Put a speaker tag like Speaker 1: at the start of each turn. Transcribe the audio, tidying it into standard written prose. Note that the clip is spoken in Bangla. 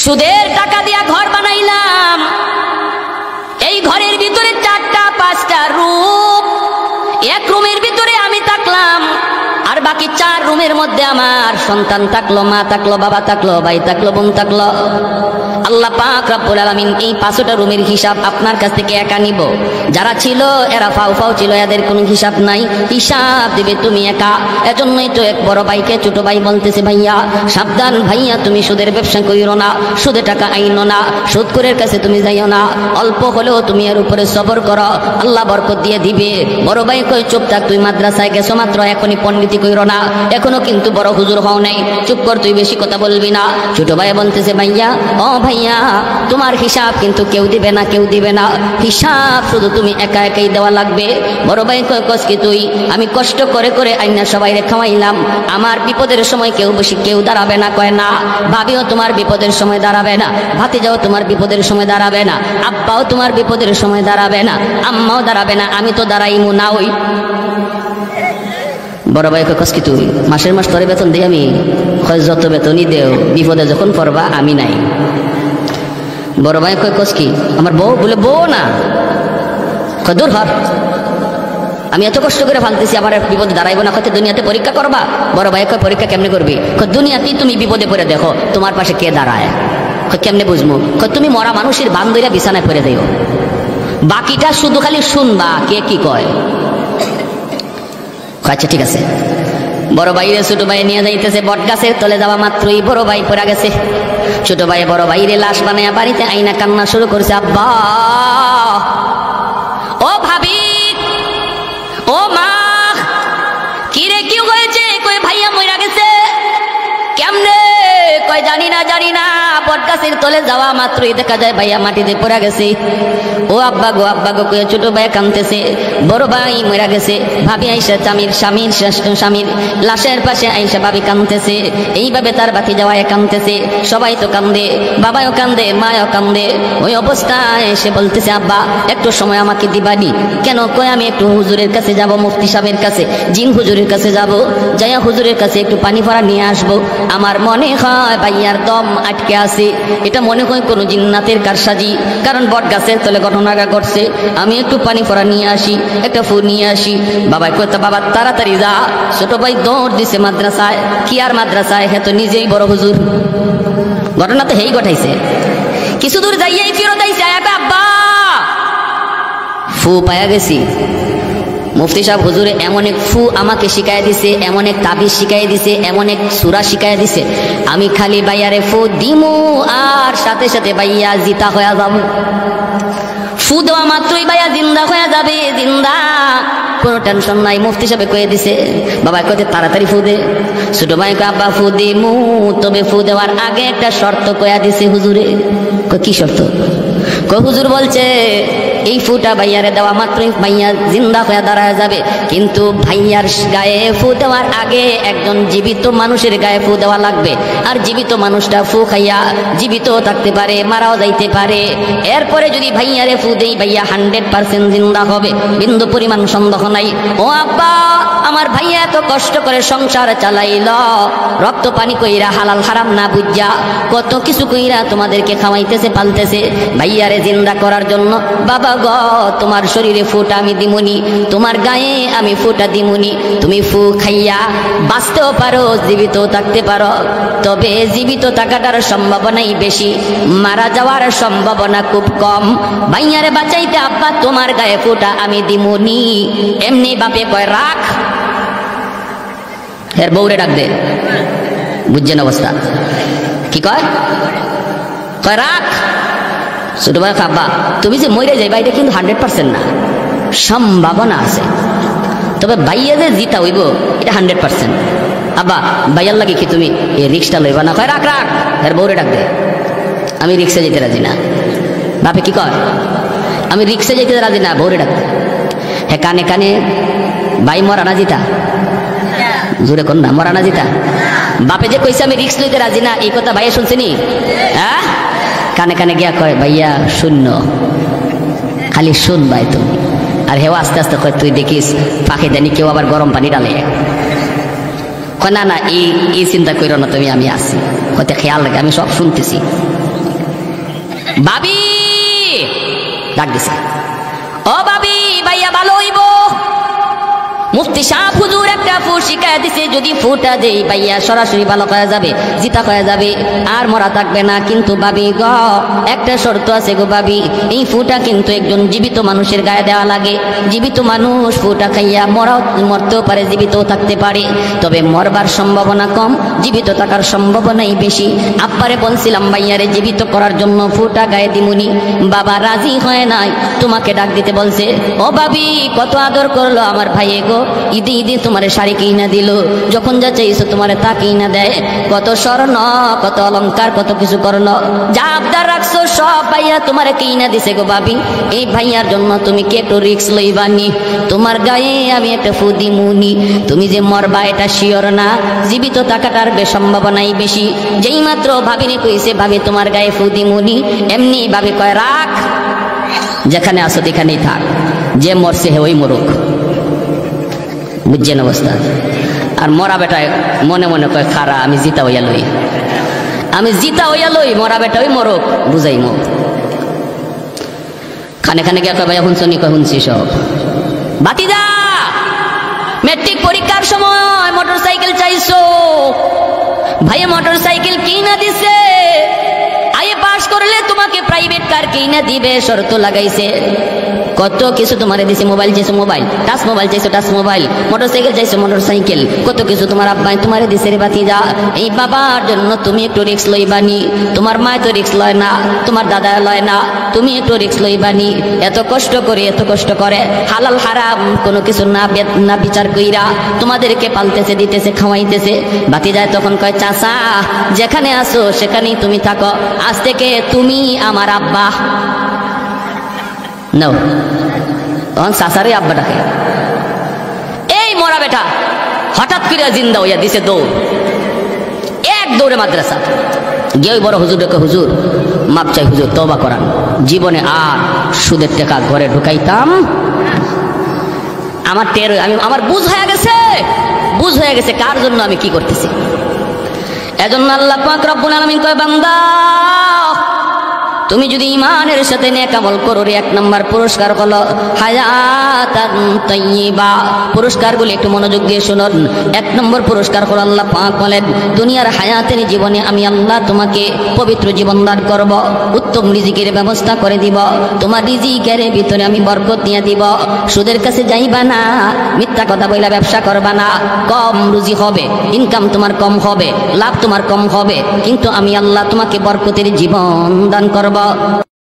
Speaker 1: সুদের টাকা দিয়া ঘর বানাইলাম, এই ঘরের ভিতরে 4টা 5টা রুম, এক রুমের ভিতরে আমি থাকলাম, আর বাকি 4 রুমের মধ্যে আমার সন্তান থাকলো, মা থাকলো, বাবা থাকলো, ভাই থাকলো, বোন থাকলো। আল্লাহ পাক রব্বুল আলামিন এই 5টা রুমের হিসাব আপনার কাছ থেকে একা নিব। যারা ছিল এরা ফাও ফাও ছিল, এদের কোনো হিসাব নাই, হিসাব দিবে তুমি একা। এজন্যই তো এক বড় ভাইকে ছোট ভাই বলতেছে, ভাইয়া সাবধান, ভাইয়া তুমি সুদের ব্যবসা করিও না, সুদে টাকা আইনো না, সুদখোরের কাছে তুমি যাইও না, অল্প হলেও তুমি এর উপরে সবর করো, আল্লাহ বরকত দিয়ে দিবে। বড় ভাই কই চুপ থাক, তুই মাদ্রাসায় গেছো মাত্র, এখনই পণ্ডিতি কইরো না, এখনো কিন্তু বড় হুজুর হও নাই, চুপ কর, তুই বেশি কথা বলবি না। ছোট ভাই বলতেছে, ভাইয়া ও ভাইয়া তোমার হিসাব কিন্তু কেউ দিবে না, কেউ দিবে না, হিসাব শুধু তুমি একা একাই দেওয়া লাগবে। বড় ভাই কয় কসকি তুই, আমি কষ্ট করে করে আইনা সবাই খাওয়াইলাম, আমার বিপদের সময় কেউ দাঁড়াবে না। কয় না, ভাবিও তোমার বিপদের সময় দাঁড়াবে না, ভাতিজাও তোমার বিপদের সময় দাঁড়াবে না, আব্বাও তোমার বিপদের সময় দাঁড়াবে না, আম্মাও দাঁড়াবে না, আমি তো দাঁড়াইমু না। ওই বড় ভাই কয় কসকি তুই, মাসের মাস তোরে বেতন দিই আমি? যত বেতনই দেও, বিপদে যখন পড়বা আমি নাই। বড় ভাই কয় কসকি, আমার বউ? বলে বউ না, কয় দূর হর, আমি এত কষ্ট করে ফালতেছি, আমার বিপদে দাঁড়াইবো না, কত দুনিয়াতে পরীক্ষা করবা? বড় ভাই কয় পরীক্ষা কেমনে করবি? কয় দুনিয়াতেই তুমি বিপদে পড়ে দেখো তোমার পাশে কে দাঁড়ায়। কয় কেমনে বুঝবো? কয় তুমি মরা মানুষের বান ধইরা বিছানায় পড়ে দিও, বাকিটা শুধু খালি শুনবা কে কি কয়। আচ্ছা ঠিক আছে। বড় ভাইরে ছোট ভাই নিয়ে যাইতেছে, বট গাছের তলে যাওয়া মাত্রই বড় ভাই পড়ে গেছে। ছোট ভাই বড় ভাইরে লাশ বানায়া বাড়িতে আইনা কান্না শুরু করছে, আব্বা, ও ভাবি, ও মা, কি রে কি হয়েছে? কই ভাইয়া মইরা গেছে। কেমনে? কই জানি না, জানি না, বট গাছের তলে যাওয়া মাত্রই দেখা যায় ভাইয়া মাটিতে পড়ে গেছে। ও আব্বা গো, আব্বা গো কয়ে ছোট ভাই কাঁদতেছে, বড় ভাই মরে গেছে। ভাবি আইসা স্বামীর লাশের পাশে আইসা ভাবি কাঁদতেছে, এইভাবে তার বাতি যাওয়ায় কাঁদতেছে, সবাই তো কান্দে, বাবাও কান্দে, মাও কান্দে। ওই অবস্থায় এসে বলতেছে, আব্বা একটু সময় আমাকে দিবানি? কেন? কয় আমি একটু হুজুরের কাছে যাব, মুফতি সাহেবের কাছে, জিন হুজুরের কাছে যাব, যাইয়া হুজুরের কাছে একটু পানি ভরা নিয়ে আসবো। আমার মনে হয় ভাইয়ার দম আটকে আছে, এটা মনে হয় কোনো জিন্নাতের কারসাজি, কারণ বট গাছের তলে ঘটনাটা ঘটছে, আমি একটু পানি পড়া নিয়ে আসি, একটা ফুল নিয়ে আসি। বাবা কইতা, বাবা তাড়াতাড়ি যা। ছোট ভাই দৌড় দিছে মাদ্রাসায়। কি আর মাদ্রাসায়, হে তো নিজেই বড় হুজুর, ঘটনা তো হেই ঘটাইছে। কিছু দূর যাইয়াই ফেরত আইছে, আব্বা ফু পায়া গেছি। মুফতি সাহেব হুজুরে এমন এক ফু আমাকে শিখাই দিছে, এমন এক তাবিজ শিখাই দিছে, এমন এক সূরা শিখাই দিছে, আমি খালি ভাইয়ারে ফু দিমু আর সাথে সাথে ভাইয়া জিতা হয়ে যাব। ফু দেওয়া মাত্রই ভাইয়া জিন্দা হয়ে যাবে, জিন্দা, কোনো টেনশন নাই। মুফতি সাহেব কয়ে দিছে। বাবা কয়ে তাড়াতাড়ি ফু দে। ছোট ভাই কয় আব্বা ফু দিমু, তবে ফু দেওয়ার আগে একটা শর্ত কয়া দিছে হুজুরে। কয় কি শর্ত? কয় হুজুর বলছে এই ফুটা ভাইয়ারে দেওয়া মাত্রই ভাইয়া জিন্দা হয়ে দাঁড়ায় যাবে, কিন্তু ভাইয়ার গায়ে ফু দেওয়ার আগে একজন জীবিত মানুষের গায়ে ফু দেওয়া লাগবে, আর জীবিত মানুষটা ফু খাইয়া জীবিত থাকতে পারে, মারাও যাইতে পারে। এরপরে যদি ভাইয়ারে ফু দেই, ভাইয়া 100% জিন্দা হবে, বিন্দু পরিমাণ সন্দেহ নাই। ও আব্বা, আমার ভাইয়া এত কষ্ট করে সংসার চালাইল, রক্ত পানি কইরা, হালাল হারাম না বুঝা, কত কিছু কইরা তোমাদেরকে খাওয়াইতেছে, পালতেছে ভাইয়ারে জিন্দা করার জন্য। বাবা গ, তোমার শরীরে ফুটা আমি দিমুনি, তোমার গায়ে আমি ফুটা দিমুনি, তুমি ফু খাইয়া বাঁচতেও পারো, জীবিত থাকতে পারো, তবে জীবিত থাকাটার সম্ভাবনাই বেশি, মারা যাওয়ার সম্ভাবনা খুব কম। ভাইয়ারে বাঁচাইতে আব্বা তোমার গায়ে ফুটা আমি দিমুনি। এমনি বাপে কয় রাখ, এর বউরে ডাক দে, বুঝছেন অবস্থা? কি কয়? কয় রাখ। ছোট ভাই আব্বা তুমি যে মরে যাইবা এটা কিন্তু 100% না, সম্ভাবনা আছে, তবে ভাইয়া যে জিতা হইব এটা 100%। আব্বা ভাইয়ার লাগে কি তুমি এই রিক্সটা লইবা না? কয় রাখ রাখ, এর বউরে ডাক দে, আমি রিক্সা যেতে রাজি না। বাপে কি কয়? আমি রিক্সা যেতে রাজি না, বউরে ডাক দে। হ্যাঁ কানে কানে ভাই মরা না জিতা, জোরে কোন না, মরা না জিতা। বাপে যে কইছে আমি রিক্স লইতে রাজি না, এই কথা ভাইয়া শুনছেনি? হ্যাঁ, কানে কানে গিয়া কয় ভাইয়া শূন্য, খালি শুন ভাই তুমি। আর হেও আস্তে আস্তে কয় তুই দেখিস পাখি জানি কেউ আবার গরম পানি ডালে। কয় না না, এই চিন্তা করো না তুমি, আমি আছি। হয়তো খেয়াল রাখে, আমি সব শুনতেছি। ভাবি ডাক দিছে, ও ভাবি ভাইয়া ভালো হইব। মুফতি সাহেব হুজুর একটা ফু শিখায় দিছে, যদি ফুটা দেই ভাইয়া সরাসরি ভালো হয়ে যাবে, জিতা হয়ে যাবে, আর মরা থাকবে না। কিন্তু ভাবি গ একটা শর্ত আছে গো ভাবি, এই ফুটা কিন্তু একজন জীবিত মানুষের গায়ে দেওয়া লাগে। জীবিত মানুষ ফুটা খাইয়া মরতেও পারে, জীবিতও থাকতে পারে, তবে মরবার সম্ভাবনা কম, জীবিত থাকার সম্ভাবনাই বেশি। আব্বারে বলছিলাম ভাইয়ারে জীবিত করার জন্য ফুটা গায়ে দিমুনি, বাবা রাজি হয় নাই, তোমাকে ডাক দিতে বলছে। ও ভাবি কত আদর করলো আমার ভাইয়ে গো, ঈদে ঈদে তোমার শাড়ি কিনা দিল, যখন যা চাইছো তোমার তা কিনা দেয়, কত স্বর্ণ কত অলংকার কত কিছু করলো, যা আবদার রাখছো সব ভাইয়া তোমার কিনা দিছে গো ভাবি। এই ভাইয়ার জন্য তুমি কি একটু রিক্স লইবানি? তোমার গায়ে আমি একটা ফু দিমুনি, তুমি যে মরবা এটা শিওর না, জীবিত থাকাটার সম্ভাবনাই বেশি। যেই মাত্র ভাবিনি কইছে ভাবি তোমার গায়ে ফু দিমুনি, এমনি ভাবি কয় রাখ, যেখানে আসো এখানেই থাক, যে মরছে হে ওই মরুক। বুঝছেন অবস্থা? আর মরা বেটায় মনে মনে কয় খারা আমি জিতা হইয়া লই, আমি জিতা হইয়া লই, মরা বেটা ওই মরক বুঝাই মো। খানে খানে গিয়া কয় ভাইয়া শুনছনি? কয় শুনছি সব। ভাতিজা মেট্রিক পরীক্ষার সময় মোটর সাইকেল চাইছো, ভাইয়া মোটর সাইকেল কিনা দিছে, আইএ পাস করলে তোমাকে প্রাইভেট কার কিনা দিবে, শর্ত লাগাইছে। কত কিছু তোমার দিছে, মোবাইল চাইছো মোবাইল, টাচ মোবাইল চাইছো টাচ মোবাইল, মোটর সাইকেল চাইছো মোটর সাইকেল, কত কিছু তোমার আব্বাই তোমার দিছে রে ভাতিজা। এই বাবার জন্য তুমি একটু রিক্স লইবানি, তোমার মা তো রিক্স লয় না, তোমার দাদা লয় না, তুমি একটু রিক্স লইবানি। এত কষ্ট করে হালাল হারাম কোনো কিছু না বিচার কইরা তোমাদেরকে পালতেছে, দিতেছে, খাওয়াইতেছে। ভাতিজা তখন কয় চাচা যেখানে আসো সেখানেই তুমি থাকো, আজ থেকে তুমি আমার আব্বা। নাও তখন চাচারে আব্বা ডাকে। এই মরা বেটা হঠাৎ করে জিন্দা হইয়া দিছে দৌড়, এক দৌড়ে মাদ্রাসা গিয়ে ওই বড় হুজুর ডেকে, হুজুর মাপ চাই হুজুর, তওবা করান, জীবনে আর সুদের টাকা ঘরে ঢুকাইতাম। আমার আমার বুঝ হয়ে গেছে কার জন্য আমি কি করতেছি। এজন্য আল্লাহ পাক রব্বুল আলামিন কয় বান্দা তুমি যদি ঈমানের সাথে নেক আমল করো রে, এক নাম্বার পুরস্কার হলো হায়াতান তাইয়্যিবা। পুরস্কারগুলো একটু মনোযোগ দিয়ে শুনুন। এক নম্বর পুরস্কার হলো আল্লাহ পাক বলেন দুনিয়ার হায়াতের জীবনে আমি আল্লাহ তোমাকে পবিত্র জীবন দান করব, উত্তম রিজিকের ব্যবস্থা করে দিব, তোমার রিজিকের ভিতরে আমি বরকত দিয়ে দিব, সুদের কাছে যাইবা না, মিথ্যা কথা বইলা ব্যবসা করবা না, কম রুজি হবে, ইনকাম তোমার কম হবে, লাভ তোমার কম হবে, কিন্তু আমি আল্লাহ তোমাকে বরকতের জীবন দান করব।